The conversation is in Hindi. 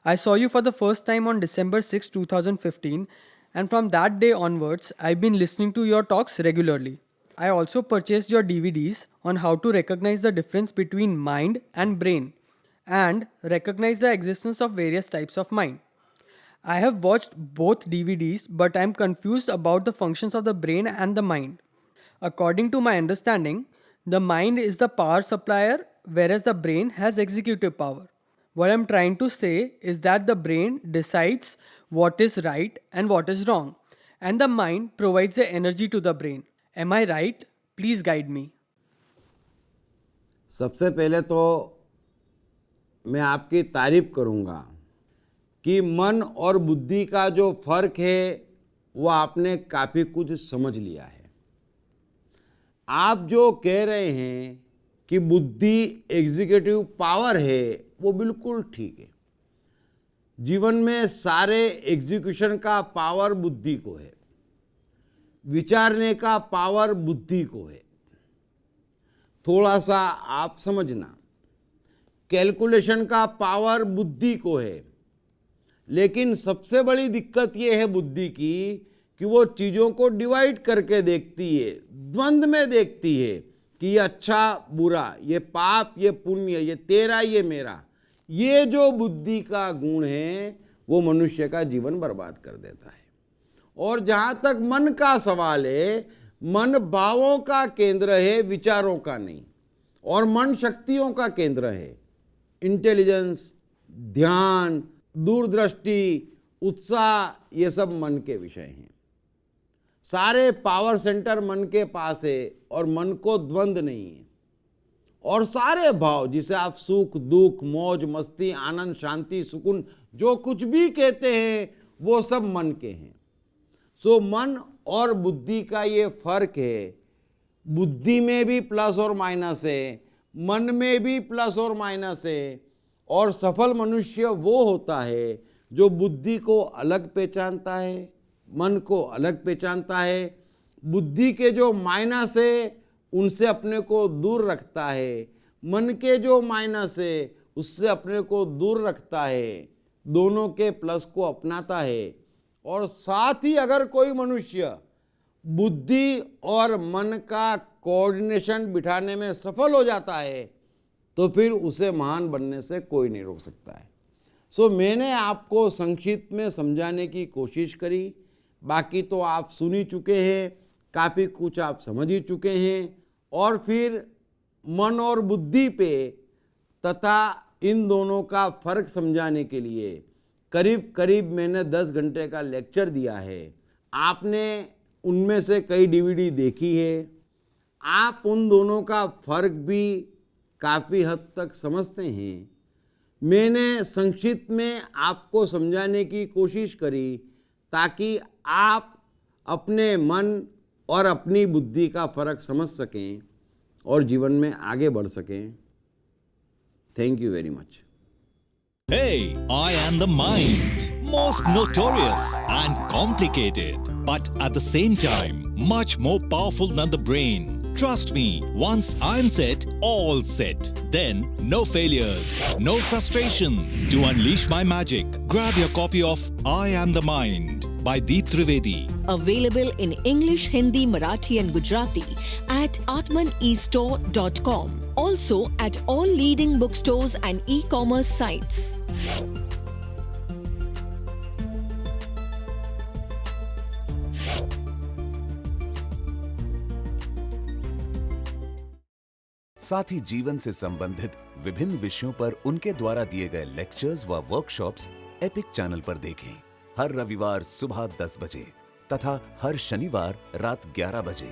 I saw you for the first time on December 6, 2015, and from that day onwards, I've been listening to your talks regularly. I also purchased your DVDs on how to recognize the difference between mind and brain and recognize the existence of various types of mind. I have watched both DVDs, but I'm confused about the functions of the brain and the mind. According to my understanding, the mind is the power supplier, whereas the brain has executive power. What I'm trying to say is that the brain decides what is right and what is wrong, and the mind provides the energy to the brain. Am I right? Please guide me. सबसे पहले तो मैं आपकी तारीफ करूंगा कि मन और बुद्धि का जो फर्क है वो आपने काफ़ी कुछ समझ लिया है। आप जो कह रहे हैं कि बुद्धि एग्जीक्यूटिव पावर है वो बिल्कुल ठीक है। जीवन में सारे एग्जीक्यूशन का पावर बुद्धि को है, विचारने का पावर बुद्धि को है। थोड़ा सा आप समझना, कैलकुलेशन का पावर बुद्धि को है, लेकिन सबसे बड़ी दिक्कत ये है बुद्धि की कि वो चीज़ों को डिवाइड करके देखती है, द्वंद्व में देखती है कि ये अच्छा बुरा, ये पाप ये पुण्य, ये तेरा ये मेरा। ये जो बुद्धि का गुण है वो मनुष्य का जीवन बर्बाद कर देता है। और जहाँ तक मन का सवाल है, मन भावों का केंद्र है, विचारों का नहीं। और मन शक्तियों का केंद्र है। इंटेलिजेंस, ध्यान, दूरदृष्टि, उत्साह, ये सब मन के विषय हैं। सारे पावर सेंटर मन के पास है और मन को द्वंद्व नहीं है। और सारे भाव जिसे आप सुख दुख मौज मस्ती आनंद शांति सुकून जो कुछ भी कहते हैं वो सब मन के हैं। सो मन और बुद्धि का ये फर्क है। बुद्धि में भी प्लस और माइनस है, मन में भी प्लस और माइनस है। और सफल मनुष्य वो होता है जो बुद्धि को अलग पहचानता है, मन को अलग पहचानता है, बुद्धि के जो माइनस है उनसे अपने को दूर रखता है, मन के जो माइनस है उससे अपने को दूर रखता है, दोनों के प्लस को अपनाता है। और साथ ही अगर कोई मनुष्य बुद्धि और मन का कोऑर्डिनेशन बिठाने में सफल हो जाता है तो फिर उसे महान बनने से कोई नहीं रोक सकता है। सो मैंने आपको संक्षिप्त में समझाने की कोशिश करी, बाकी तो आप सुन ही चुके हैं, काफ़ी कुछ आप समझ ही चुके हैं। और फिर मन और बुद्धि पे तथा इन दोनों का फर्क समझाने के लिए करीब करीब मैंने 10 घंटे का लेक्चर दिया है। आपने उनमें से कई डीवीडी देखी है, आप उन दोनों का फर्क भी काफ़ी हद तक समझते हैं। मैंने संक्षिप्त में आपको समझाने की कोशिश करी ताकि आप अपने मन और अपनी बुद्धि का फर्क समझ सकें और जीवन में आगे बढ़ सकें। Thank you very much. Hey, I am the mind. Most notorious and complicated, but at the same time, much more powerful than the brain. Trust me, once I'm set, all set. Then, no failures, no frustrations. To unleash my magic, grab your copy of I Am the Mind by Deep Trivedi. Available in English, Hindi, Marathi and Gujarati at atmanestore.com. Also at all leading bookstores and e-commerce sites. साथ ही जीवन से संबंधित विभिन्न विषयों पर उनके द्वारा दिए गए लेक्चर्स व वर्कशॉप्स एपिक चैनल पर देखें। हर रविवार सुबह 10 बजे तथा हर शनिवार रात 11 बजे।